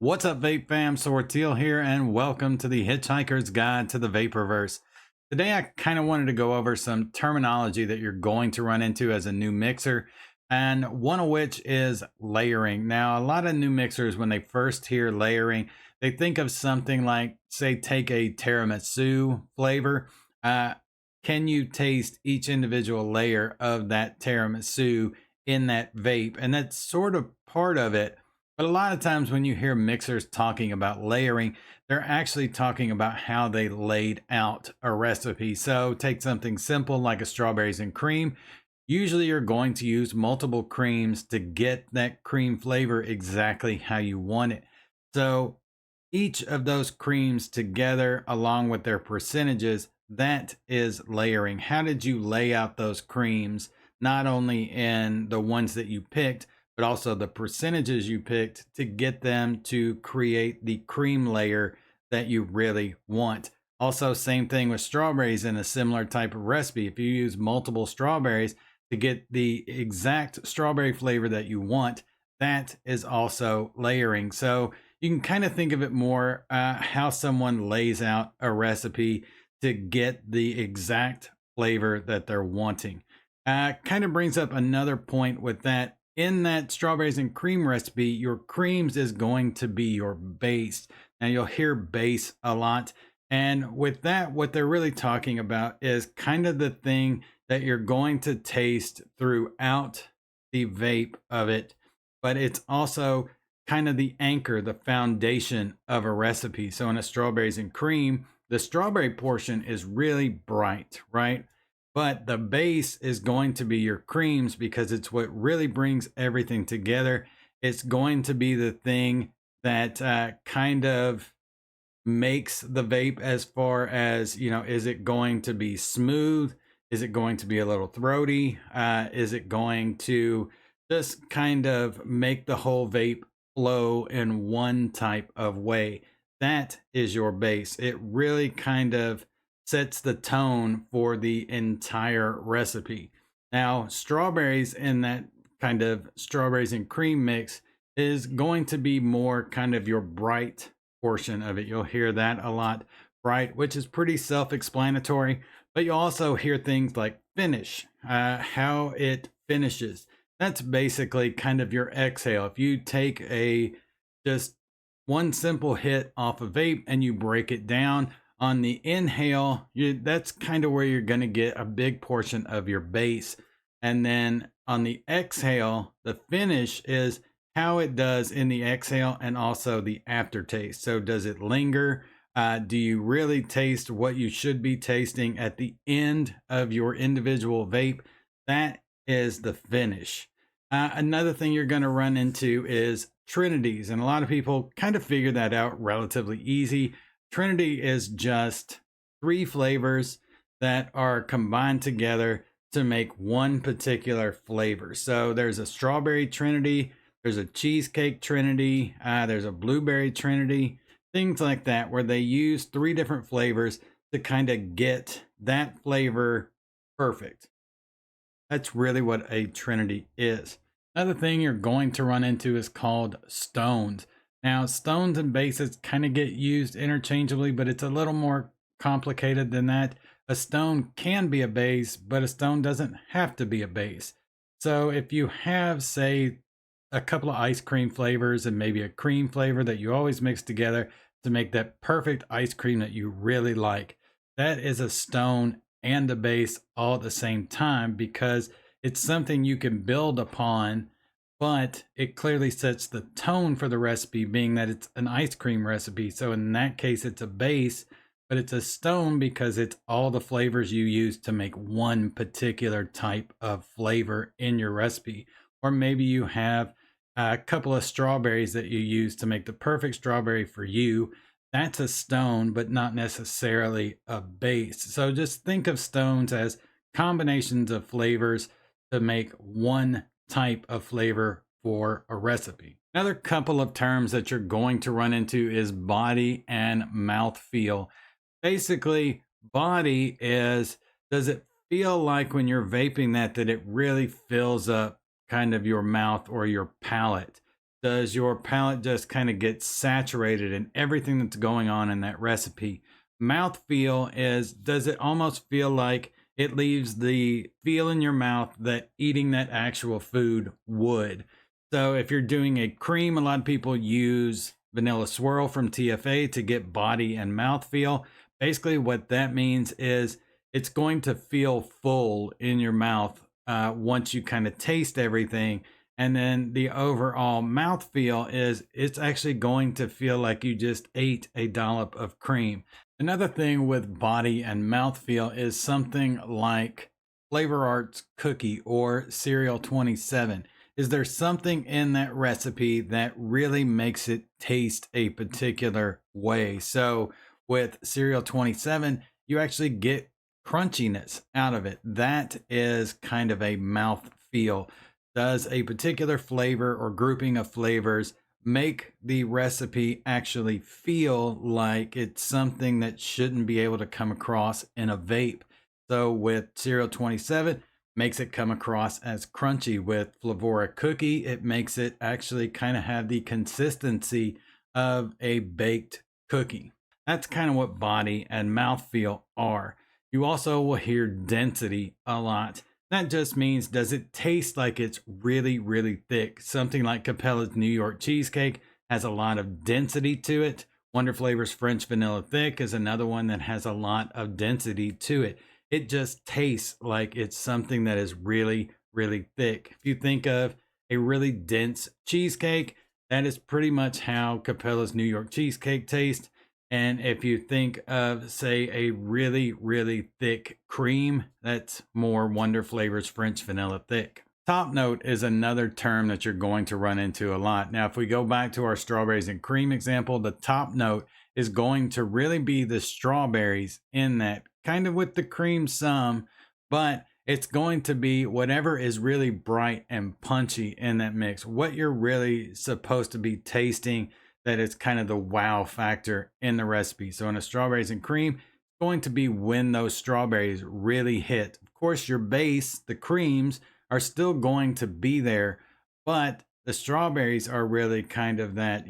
What's up, Vape fam? Sorteal here, and welcome to the Hitchhiker's Guide to the Vaporverse. Today, I kind of wanted to go over some terminology that you're going to run into as a new mixer, and one of which is layering. Now, a lot of new mixers, when they first hear layering, they think of something like, say, take a tiramisu flavor. Uh, can you taste each individual layer of that tiramisu in that vape? And that's sort of part of it, but a lot of times when you hear mixers talking about layering, they're actually talking about how they laid out a recipe. So take something simple like a strawberries and cream. Usually you're going to use multiple creams to get that cream flavor exactly how you want it. So each of those creams together, along with their percentages, that is layering. How did you lay out those creams, not only in the ones that you picked, but also the percentages you picked to get them to create the cream layer that you really want? Also, same thing with strawberries in a similar type of recipe. If you use multiple strawberries to get the exact strawberry flavor that you want, that is also layering. So you can kind of think of it more how someone lays out a recipe to get the exact flavor that they're wanting. Kind of brings up another point with that. In that strawberries and cream recipe, your creams is going to be your base. Now you'll hear base a lot. And with that, what they're really talking about is kind of the thing that you're going to taste throughout the vape of it. But it's also kind of the anchor, the foundation of a recipe. So in a strawberries and cream, the strawberry portion is really bright, right? But the base is going to be your creams because it's what really brings everything together. It's going to be the thing that kind of makes the vape, as far as, is it going to be smooth? Is it going to be a little throaty? Is it going to just kind of make the whole vape flow in one type of way? That is your base. It really kind of sets the tone for the entire recipe. Now, strawberries in that kind of strawberries and cream mix is going to be more kind of your bright portion of it. You'll hear that a lot, bright, which is pretty self-explanatory, but you also hear things like finish, how it finishes. That's basically kind of your exhale. If you take a just one simple hit off a vape and you break it down on the inhale, that's kind of where you're going to get a big portion of your base. And then on the exhale, the finish is how it does in the exhale and also the aftertaste. So does it linger? Do you really taste what you should be tasting at the end of your individual vape? That is the finish. Another thing you're going to run into is Trinities, and a lot of people kind of figure that out relatively easy. Trinity is just three flavors that are combined together to make one particular flavor. So there's a strawberry Trinity, there's a cheesecake Trinity, there's a blueberry Trinity, things like that, where they use three different flavors to kind of get that flavor perfect. That's really what a Trinity is. Another thing you're going to run into is called stones. Now, stones and bases kind of get used interchangeably, but it's a little more complicated than that. A stone can be a base, but a stone doesn't have to be a base. So if you have, say, a couple of ice cream flavors and maybe a cream flavor that you always mix together to make that perfect ice cream that you really like, that is a stone and a base all at the same time, because it's something you can build upon, but it clearly sets the tone for the recipe, being that it's an ice cream recipe. So in that case, it's a base, but it's a stone because it's all the flavors you use to make one particular type of flavor in your recipe. Or maybe you have a couple of strawberries that you use to make the perfect strawberry for you. That's a stone, but not necessarily a base. So just think of stones as combinations of flavors to make one type of flavor for a recipe. Another couple of terms that you're going to run into is body and mouth feel. Basically, body is, does it feel like when you're vaping that it really fills up kind of your mouth or your palate? Does your palate just kind of get saturated in everything that's going on in that recipe? Mouthfeel is, does it almost feel like it leaves the feel in your mouth that eating that actual food would? So if you're doing a cream, a lot of people use vanilla swirl from TFA to get body and mouthfeel. Basically, what that means is it's going to feel full in your mouth once you kind of taste everything. And then the overall mouthfeel is it's actually going to feel like you just ate a dollop of cream. Another thing with body and mouthfeel is something like Flavor Arts cookie or Cereal 27. Is there something in that recipe that really makes it taste a particular way? So with Cereal 27, you actually get crunchiness out of it. That is kind of a mouth feel. Does a particular flavor or grouping of flavors make the recipe actually feel like it's something that shouldn't be able to come across in a vape? So with Cereal 27, makes it come across as crunchy. With Flavora Cookie, it makes it actually kind of have the consistency of a baked cookie. That's kind of what body and mouthfeel are. You also will hear density a lot. That just means, does it taste like it's really, really thick? Something like Capella's New York cheesecake has a lot of density to it. Wonder Flavor's French Vanilla Thick is another one that has a lot of density to it. It just tastes like it's something that is really, really thick. If you think of a really dense cheesecake, that is pretty much how Capella's New York cheesecake tastes. And if you think of, say, a really, really thick cream, that's more Wonder Flavor's French Vanilla Thick. Top note is another term that you're going to run into a lot. Now, if we go back to our strawberries and cream example, the top note is going to really be the strawberries in that, kind of with the cream some, but it's going to be whatever is really bright and punchy in that mix. What you're really supposed to be tasting, that is kind of the wow factor in the recipe. So in a strawberries and cream, it's going to be when those strawberries really hit. Of course, your base, the creams, are still going to be there, but the strawberries are really kind of that,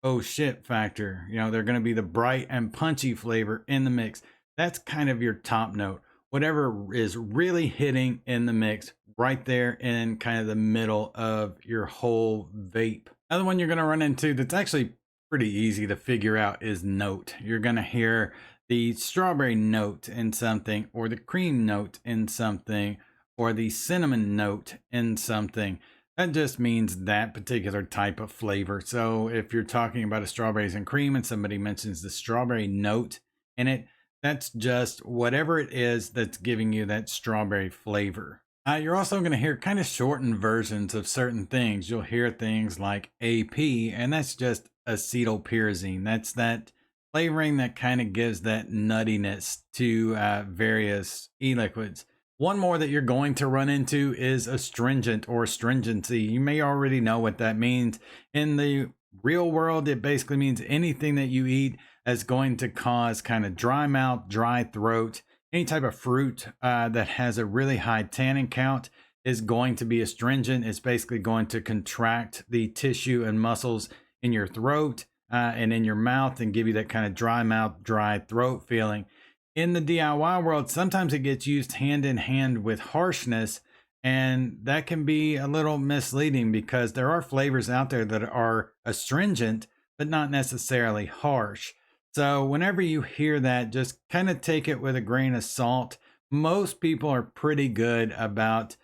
oh shit factor. They're going to be the bright and punchy flavor in the mix. That's kind of your top note. Whatever is really hitting in the mix right there in kind of the middle of your whole vape. Another one you're going to run into that's actually pretty easy to figure out is note. You're going to hear the strawberry note in something, or the cream note in something, or the cinnamon note in something. That just means that particular type of flavor. So if you're talking about a strawberries and cream and somebody mentions the strawberry note in it, that's just whatever it is that's giving you that strawberry flavor. You're also going to hear kind of shortened versions of certain things. You'll hear things like AP, and that's just acetylpyrazine. That's that flavoring that kind of gives that nuttiness to various e-liquids. One more that you're going to run into is astringent or astringency. You may already know what that means. In the real world, it basically means anything that you eat that's going to cause kind of dry mouth, dry throat. Any type of fruit that has a really high tannin count is going to be astringent. It's basically going to contract the tissue and muscles in your throat and in your mouth and give you that kind of dry mouth, dry throat feeling. In the DIY world, sometimes it gets used hand in hand with harshness, and that can be a little misleading because there are flavors out there that are astringent, but not necessarily harsh. So whenever you hear that, just kind of take it with a grain of salt. Most people are pretty good about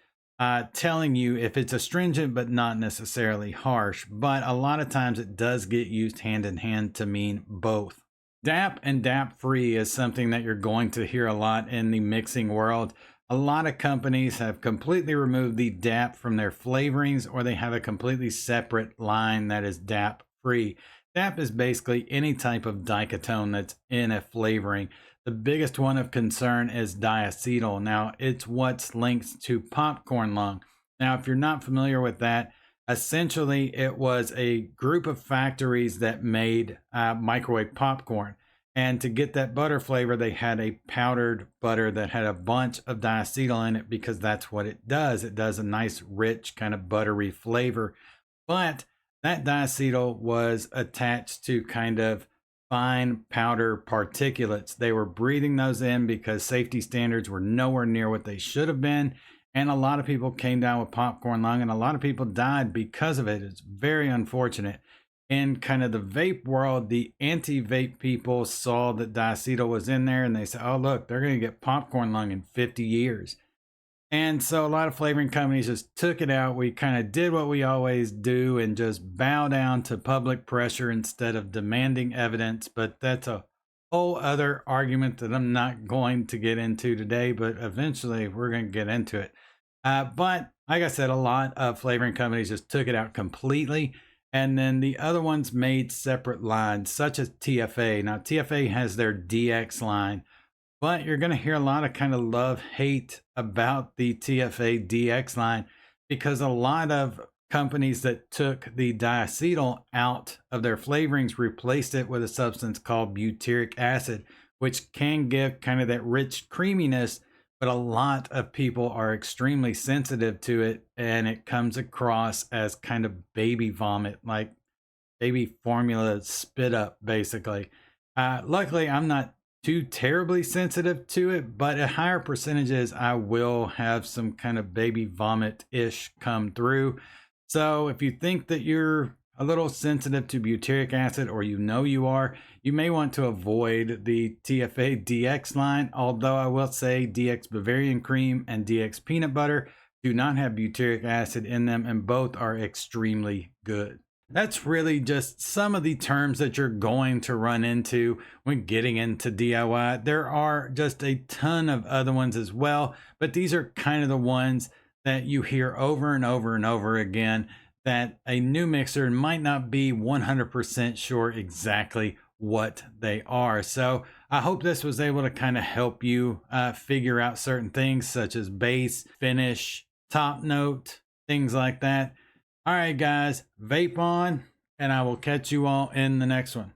telling you if it's astringent, but not necessarily harsh. But a lot of times it does get used hand in hand to mean both. DAP and DAP free is something that you're going to hear a lot in the mixing world. A lot of companies have completely removed the DAP from their flavorings, or they have a completely separate line that is DAP free. DAP is basically any type of dicotone that's in a flavoring. The biggest one of concern is diacetyl. Now, it's what's linked to popcorn lung. Now, if you're not familiar with that, essentially it was a group of factories that made microwave popcorn. And to get that butter flavor, they had a powdered butter that had a bunch of diacetyl in it because that's what it does. It does a nice, rich, kind of buttery flavor. But that diacetyl was attached to kind of fine powder particulates. They were breathing those in because safety standards were nowhere near what they should have been. And a lot of people came down with popcorn lung, and a lot of people died because of it. It's very unfortunate. In kind of the vape world, the anti-vape people saw that diacetyl was in there and they said, oh, look, they're going to get popcorn lung in 50 years. And so a lot of flavoring companies just took it out. We kind of did what we always do and just bow down to public pressure instead of demanding evidence. But that's a whole other argument that I'm not going to get into today, but eventually we're going to get into it. But like I said, a lot of flavoring companies just took it out completely. And then the other ones made separate lines, such as TFA. Now, TFA has their DX line, but you're going to hear a lot of kind of love hate about the TFA DX line because a lot of companies that took the diacetyl out of their flavorings replaced it with a substance called butyric acid, which can give kind of that rich creaminess, but a lot of people are extremely sensitive to it and it comes across as kind of baby vomit, like baby formula spit up basically. Luckily, I'm not too terribly sensitive to it, but at higher percentages, I will have some kind of baby vomit ish come through. So if you think that you're a little sensitive to butyric acid, or you know you are, you may want to avoid the TFA DX line. Although I will say DX Bavarian cream and DX peanut butter do not have butyric acid in them, and both are extremely good. That's really just some of the terms that you're going to run into when getting into DIY. There are just a ton of other ones as well, but these are kind of the ones that you hear over and over and over again that a new mixer might not be 100% sure exactly what they are. So I hope this was able to kind of help you figure out certain things such as base, finish, top note, things like that. All right, guys, vape on, and I will catch you all in the next one.